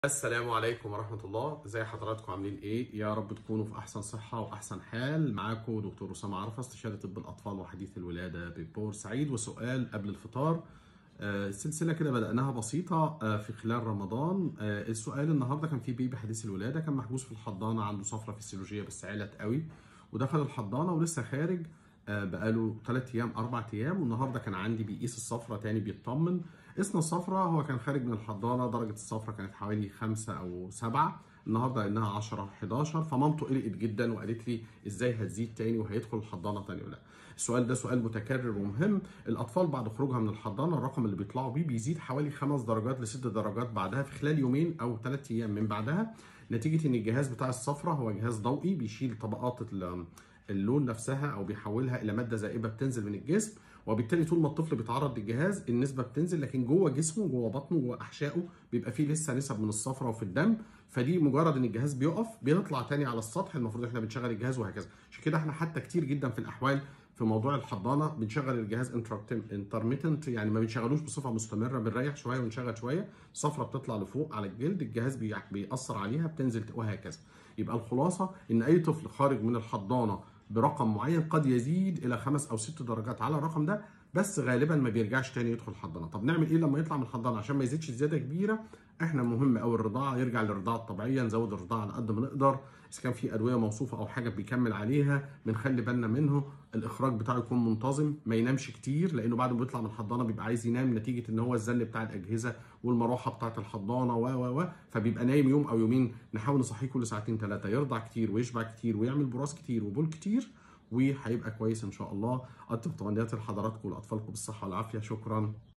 السلام عليكم ورحمة الله، ازي حضراتكم عاملين ايه؟ يا رب تكونوا في احسن صحة واحسن حال. معاكم دكتور اسامة عرفة، استشاري طب الاطفال وحديث الولادة ببورسعيد. وسؤال قبل الفطار. السلسلة كده بدأناها بسيطة في خلال رمضان. السؤال النهارده كان في بيبي حديث الولادة، كان محجوز في الحضانة، عنده صفرة فسيولوجية بس عالت قوي، ودخل الحضانة ولسه خارج بقاله 3 ايام 4 ايام، والنهارده كان عندي بيقيس الصفرة تاني بيطمن. قسنا الصفرة، هو كان خارج من الحضانة درجة الصفرة كانت حوالي 5 أو 7، النهارده انها 10 11. فمامته قلقت جدا وقالت لي ازاي هتزيد تاني وهيدخل الحضانة تاني ولا لا. السؤال ده سؤال متكرر ومهم. الاطفال بعد خروجها من الحضانة الرقم اللي بيطلعوا بيه بيزيد حوالي 5 درجات ل 6 درجات بعدها في خلال يومين او 3 ايام من بعدها، نتيجة ان الجهاز بتاع الصفرة هو جهاز ضوئي بيشيل طبقات اللون نفسها او بيحولها الى ماده زائبه بتنزل من الجسم، وبالتالي طول ما الطفل بيتعرض للجهاز النسبه بتنزل، لكن جوه جسمه جوه بطنه جوه احشائه بيبقى فيه لسه نسب من الصفرة وفي الدم. فدي مجرد ان الجهاز بيقف بيطلع تاني على السطح، المفروض احنا بنشغل الجهاز وهكذا. عشان كده احنا حتى كتير جدا في الاحوال في موضوع الحضانه بنشغل الجهاز انترميتنت، يعني ما بنشغلوش بصفه مستمره، بنريح شويه ونشغل شويه. الصفرة بتطلع لفوق على الجلد، الجهاز بيأثر عليها بتنزل وهكذا. يبقى الخلاصه ان اي طفل خارج من الحضانه برقم معين قد يزيد الى 5 أو 6 درجات على الرقم ده، بس غالبا ما بيرجعش تاني يدخل الحضانه. طب نعمل ايه لما يطلع من الحضانه عشان ما يزيدش زياده كبيره؟ احنا مهم قوي الرضاعه، يرجع للرضاعه الطبيعيه، نزود الرضاعه على قد ما نقدر. اذا كان في ادويه موصوفه او حاجه بيكمل عليها بنخلي بالنا منه. الاخراج بتاعه يكون منتظم، ما ينامش كتير، لانه بعد ما بيطلع من الحضانه بيبقى عايز ينام نتيجه ان هو الزن بتاع الاجهزه والمروحه بتاعه الحضانه و فبيبقى نايم يوم او يومين. نحاول نصحيه كل ساعتين 3، يرضع كتير ويشبع كتير ويعمل براس كتير وبول كتير، وهيبقى كويس ان شاء الله. اتمنى تمنيات لحضراتكم ولاطفالكم بالصحه والعافيه. شكرا.